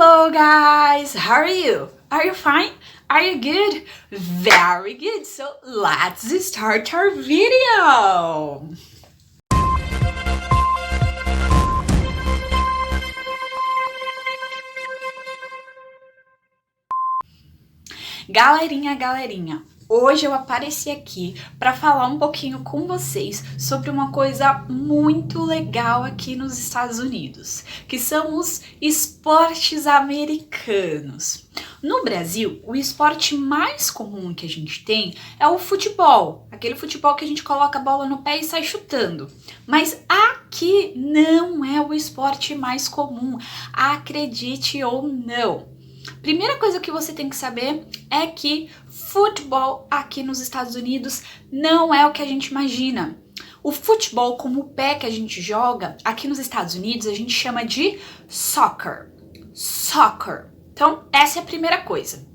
Hello guys, how are you? Are you fine? Are you good? Very good, so let's start our video! Galerinha, hoje eu apareci aqui para falar um pouquinho com vocês sobre uma coisa muito legal aqui nos Estados Unidos, que são os esportes americanos. No Brasil, o esporte mais comum que a gente tem é o futebol, aquele futebol que a gente coloca a bola no pé e sai chutando. Mas aqui não é o esporte mais comum, acredite ou não. Primeira coisa que você tem que saber é que futebol aqui nos Estados Unidos não é o que a gente imagina. O futebol, como o pé que a gente joga, aqui nos Estados Unidos a gente chama de soccer. Soccer. Então, essa é a primeira coisa.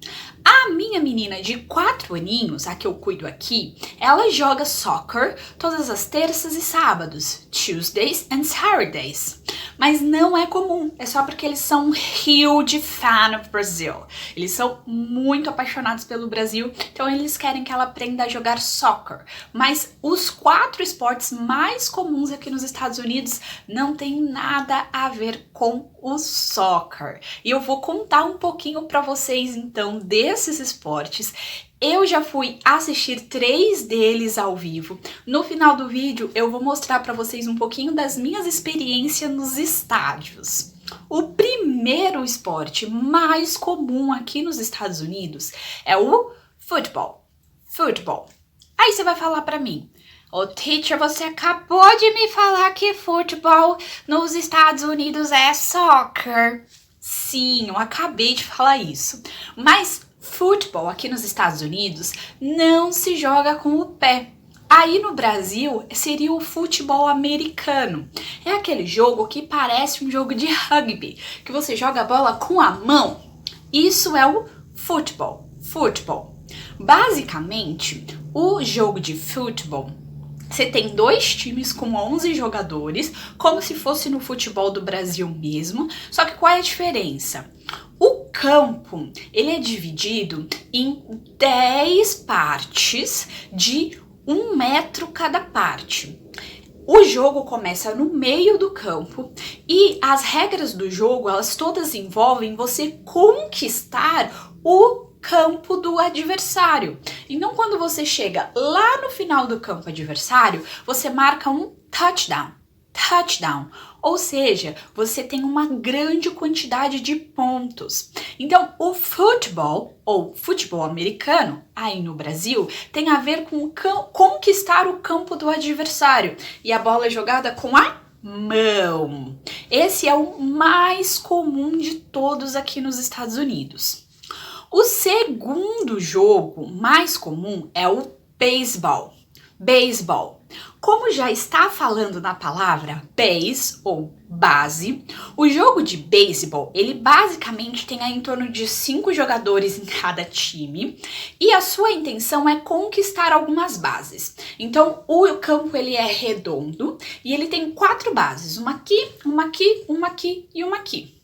A minha menina de 4 aninhos, a que eu cuido aqui, ela joga soccer todas as terças e sábados, Tuesdays and Saturdays. Mas não é comum, é só porque eles são huge fan of Brazil. Eles são muito apaixonados pelo Brasil, então eles querem que ela aprenda a jogar soccer. Mas os 4 esportes mais comuns aqui nos Estados Unidos não tem nada a ver com o soccer. E eu vou contar um pouquinho para vocês então desses esportes. Eu já fui assistir 3 deles ao vivo. No final do vídeo eu vou mostrar para vocês um pouquinho das minhas experiências nos estádios. O primeiro esporte mais comum aqui nos Estados Unidos é o futebol. Futebol. Aí você vai falar para mim: "Ô, teacher, você acabou de me falar que futebol nos Estados Unidos é soccer." Sim, eu acabei de falar isso. Mas futebol aqui nos Estados Unidos não se joga com o pé. Aí no Brasil seria o futebol americano. É aquele jogo que parece um jogo de rugby, que você joga a bola com a mão. Isso é o futebol. Futebol. Basicamente, o jogo de futebol, você tem 2 times com 11 jogadores, como se fosse no futebol do Brasil mesmo, só que qual é a diferença? O campo, ele é dividido em 10 partes de 1 metro cada parte. O jogo começa no meio do campo e as regras do jogo, elas todas envolvem você conquistar o campo do adversário. Então, quando você chega lá no final do campo adversário, você marca um touchdown. Touchdown. Ou seja, você tem uma grande quantidade de pontos. Então, o futebol, ou futebol americano, aí no Brasil, tem a ver com conquistar o campo do adversário. E a bola é jogada com a mão. Esse é o mais comum de todos aqui nos Estados Unidos. O segundo jogo mais comum é o beisebol. Beisebol. Como já está falando na palavra base ou base, o jogo de beisebol, ele basicamente tem aí em torno de 5 jogadores em cada time e a sua intenção é conquistar algumas bases. Então, o campo ele é redondo e ele tem 4 bases, uma aqui, uma aqui, uma aqui e uma aqui.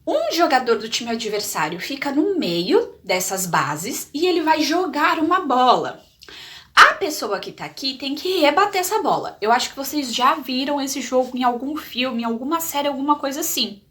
Um jogador do time adversário fica no meio dessas bases e ele vai jogar uma bola. A pessoa que tá aqui tem que rebater essa bola. Eu acho que vocês já viram esse jogo em algum filme, em alguma série, alguma coisa assim.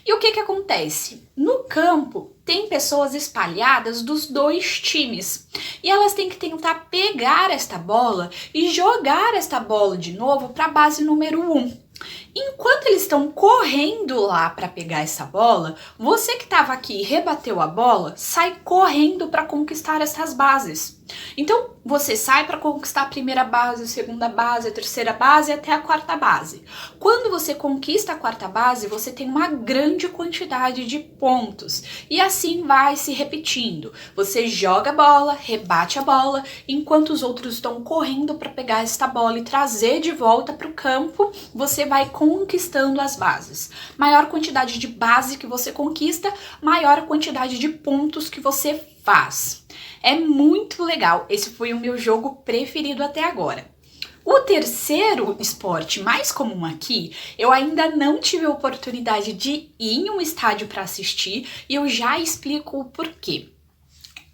E o que que acontece? No campo tem pessoas espalhadas dos 2 times. E elas têm que tentar pegar esta bola e jogar esta bola de novo para a base número 1. Enquanto eles estão correndo lá para pegar essa bola, você que estava aqui e rebateu a bola, sai correndo para conquistar essas bases. Então, você sai para conquistar a primeira base, a segunda base, a terceira base até a 4ª base. Quando você conquista a 4ª base, você tem uma grande quantidade de pontos. E assim vai se repetindo. Você joga a bola, rebate a bola, enquanto os outros estão correndo para pegar esta bola e trazer de volta para o campo, você vai conquistando as bases. Maior quantidade de base que você conquista, maior quantidade de pontos que você faz. É muito legal, esse foi o meu jogo preferido até agora. O terceiro esporte mais comum aqui, eu ainda não tive a oportunidade de ir em um estádio para assistir e eu já explico o porquê.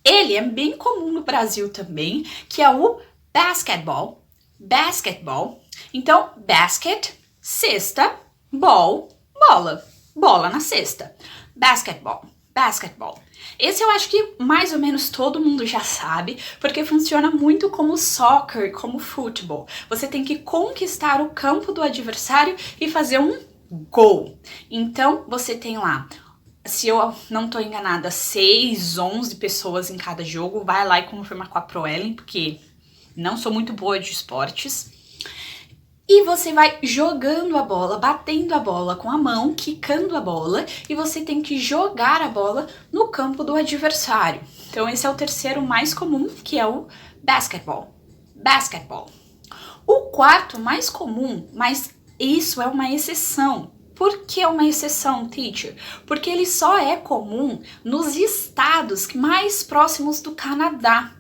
Ele é bem comum no Brasil também, que é o basquetebol. Basquetebol. Então, basket, cesta, ball, bola. Bola na cesta. Basquetebol. Basquetebol. Esse eu acho que mais ou menos todo mundo já sabe, porque funciona muito como soccer, como futebol. Você tem que conquistar o campo do adversário e fazer um gol. Então, você tem lá, se eu não tô enganada, 6, 11 pessoas em cada jogo. Vai lá e confirma com a ProEllen, porque não sou muito boa de esportes. E você vai jogando a bola, batendo a bola com a mão, quicando a bola, e você tem que jogar a bola no campo do adversário. Então esse é o terceiro mais comum, que é o basquetebol. Basquetebol. O quarto mais comum, mas isso é uma exceção. Por que é uma exceção, teacher? Porque ele só é comum nos estados mais próximos do Canadá.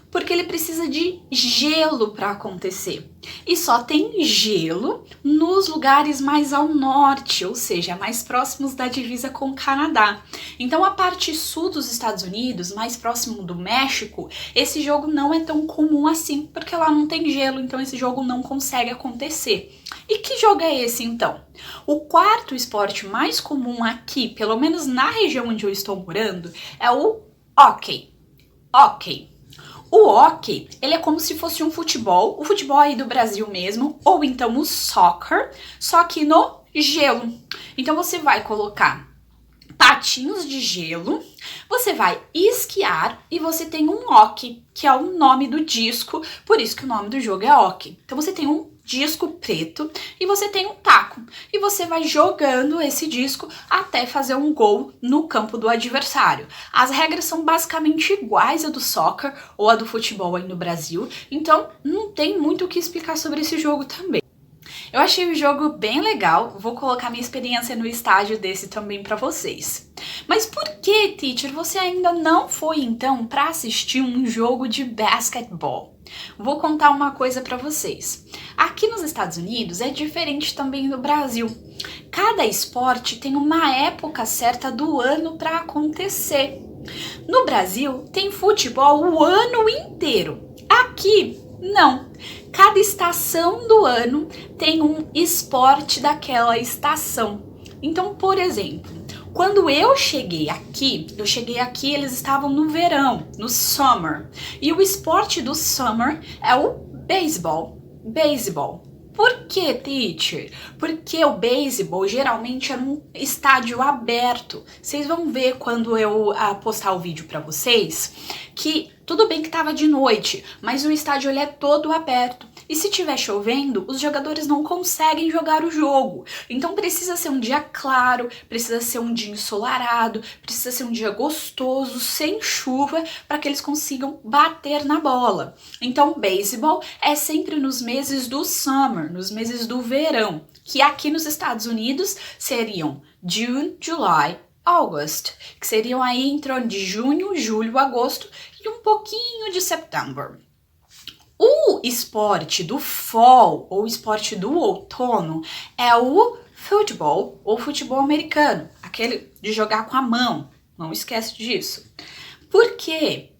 Porque ele precisa de gelo para acontecer. E só tem gelo nos lugares mais ao norte, ou seja, mais próximos da divisa com o Canadá. Então a parte sul dos Estados Unidos, mais próximo do México, esse jogo não é tão comum assim, porque lá não tem gelo, então esse jogo não consegue acontecer. E que jogo é esse então? O quarto esporte mais comum aqui, pelo menos na região onde eu estou morando, é o hóquei. Hóquei. O hóquei, ele é como se fosse um futebol, o futebol aí do Brasil mesmo, ou então o soccer, só que no gelo. Então você vai colocar patinhos de gelo, você vai esquiar e você tem um hóquei, que é o nome do disco, por isso que o nome do jogo é hóquei. Então você tem um disco preto e você tem um taco e você vai jogando esse disco até fazer um gol no campo do adversário. As regras são basicamente iguais a do soccer ou a do futebol aí no Brasil, então não tem muito o que explicar sobre esse jogo também. Eu achei o jogo bem legal, vou colocar minha experiência no estádio desse também para vocês. Mas por que, teacher, você ainda não foi então para assistir um jogo de basquetebol? Vou contar uma coisa para vocês. Aqui nos Estados Unidos é diferente também do Brasil. Cada esporte tem uma época certa do ano para acontecer. No Brasil tem futebol o ano inteiro. Aqui não. Cada estação do ano tem um esporte daquela estação. Então, por exemplo, quando eu cheguei aqui, eles estavam no verão, no summer. E o esporte do summer é o beisebol. Beisebol. Por que, teacher? Porque o beisebol geralmente é num estádio aberto. Vocês vão ver quando eu postar o vídeo para vocês que tudo bem que tava de noite, mas o estádio ele é todo aberto. E se tiver chovendo, os jogadores não conseguem jogar o jogo. Então precisa ser um dia claro, precisa ser um dia ensolarado, precisa ser um dia gostoso, sem chuva, para que eles consigam bater na bola. Então beisebol é sempre nos meses do summer, nos meses do verão, que aqui nos Estados Unidos seriam June, July, August, que seriam aí em torno de junho, julho, agosto e um pouquinho de setembro. O esporte do fall, ou esporte do outono, é o futebol, ou futebol americano, aquele de jogar com a mão, não esquece disso. Porque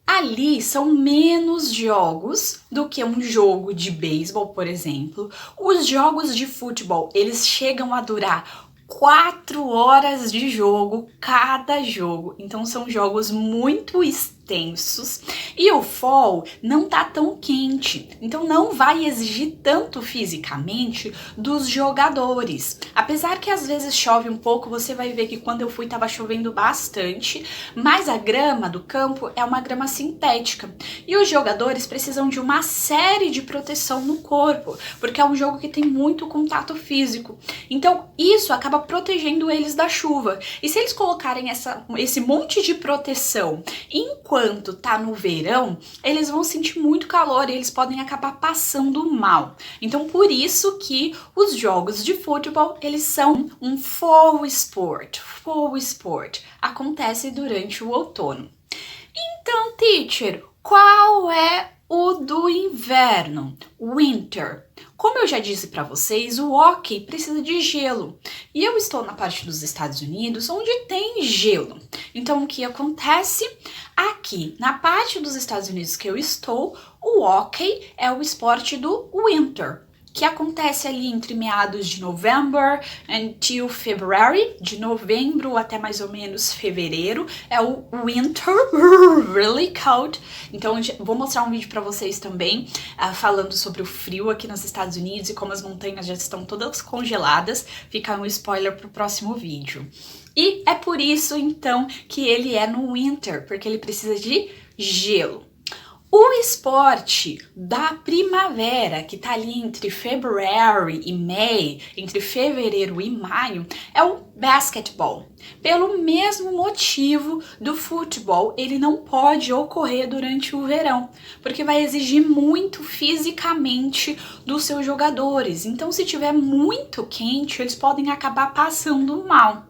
ali são menos jogos do que um jogo de beisebol, por exemplo. Os jogos de futebol, eles chegam a durar 4 horas de jogo cada jogo, então são jogos muito extensos e o fall não tá tão quente, então não vai exigir tanto fisicamente dos jogadores. Apesar que às vezes chove um pouco, você vai ver que quando eu fui tava chovendo bastante, mas a grama do campo é uma grama sintética e os jogadores precisam de uma série de proteção no corpo, porque é um jogo que tem muito contato físico, então isso acaba protegendo eles da chuva. E se eles colocarem esse monte de proteção enquanto tá no verão, eles vão sentir muito calor e eles podem acabar passando mal. Então por isso que os jogos de futebol, eles são um fall sport. Fall sport. Acontece durante o outono. Então, teacher, qual é o do inverno, winter. Como eu já disse para vocês, o hóquei precisa de gelo. E eu estou na parte dos Estados Unidos onde tem gelo. Então, o que acontece? Aqui, na parte dos Estados Unidos que eu estou, o hóquei é o esporte do winter, que acontece ali entre meados de novembro until February, de novembro até mais ou menos fevereiro, é o winter, really cold. Então vou mostrar um vídeo para vocês também, falando sobre o frio aqui nos Estados Unidos e como as montanhas já estão todas congeladas. Fica um spoiler pro próximo vídeo. E é por isso então que ele é no winter, porque ele precisa de gelo. O esporte da primavera, que tá ali entre February e May, entre fevereiro e maio, é o basquetebol. Pelo mesmo motivo do futebol, ele não pode ocorrer durante o verão, porque vai exigir muito fisicamente dos seus jogadores. Então, se tiver muito quente, eles podem acabar passando mal.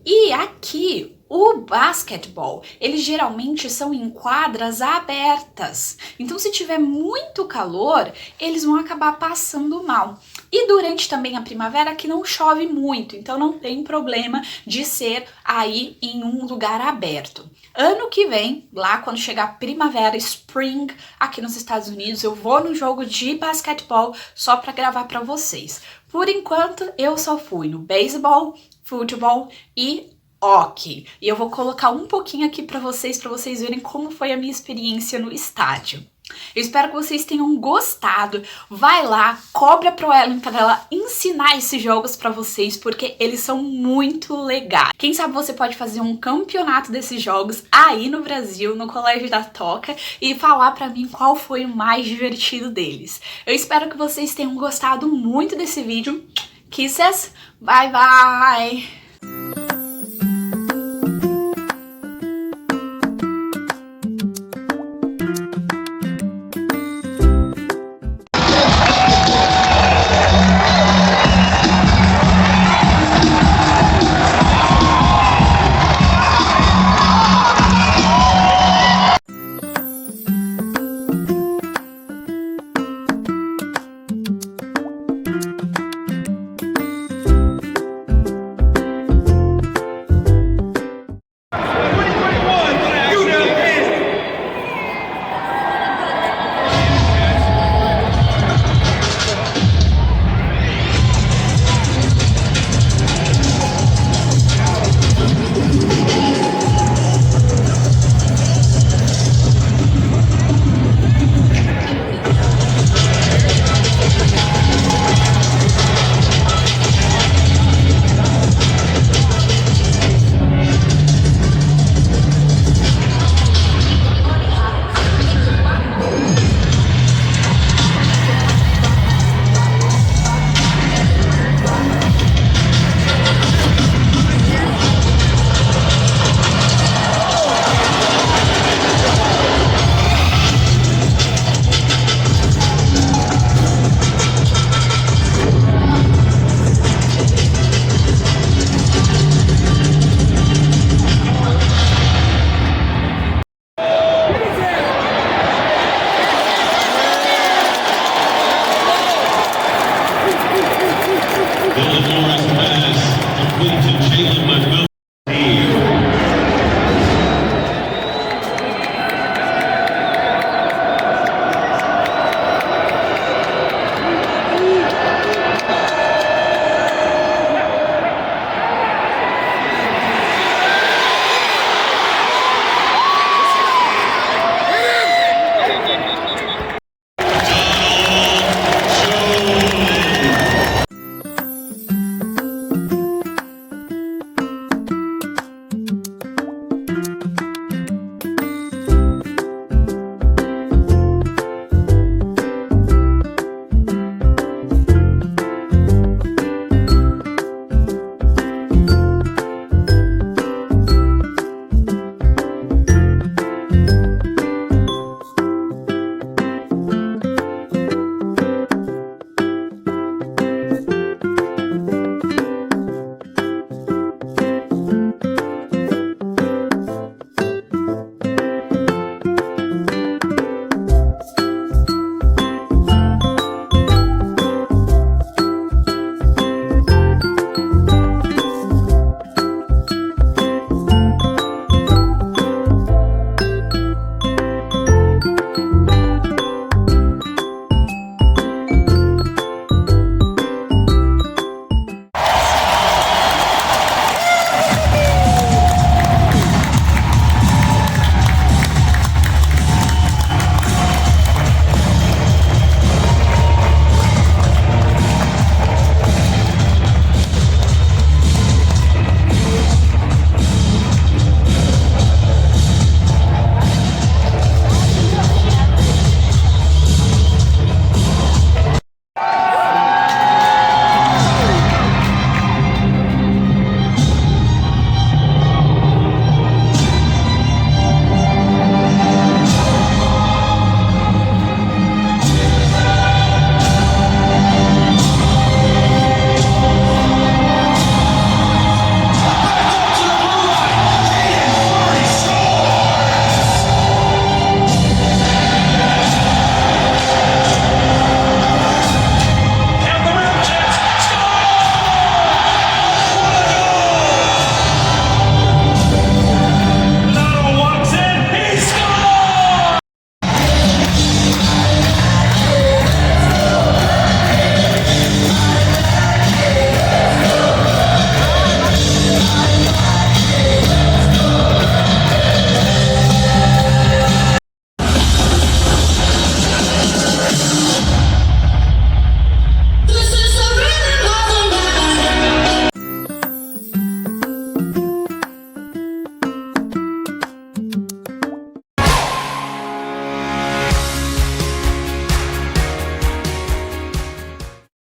E aqui, o basquetebol, eles geralmente são em quadras abertas. Então, se tiver muito calor, eles vão acabar passando mal. E durante também a primavera que não chove muito, então não tem problema de ser aí em um lugar aberto. Ano que vem, lá quando chegar primavera, spring, aqui nos Estados Unidos, eu vou no jogo de basquetebol só para gravar para vocês. Por enquanto, eu só fui no beisebol, futebol e hóquei. E eu vou colocar um pouquinho aqui para vocês verem como foi a minha experiência no estádio. Eu espero que vocês tenham gostado. Vai lá, cobra pro Ellen para ela ensinar esses jogos para vocês, porque eles são muito legais. Quem sabe você pode fazer um campeonato desses jogos aí no Brasil, no Colégio da Toca, e falar para mim qual foi o mais divertido deles. Eu espero que vocês tenham gostado muito desse vídeo. Kisses, bye bye!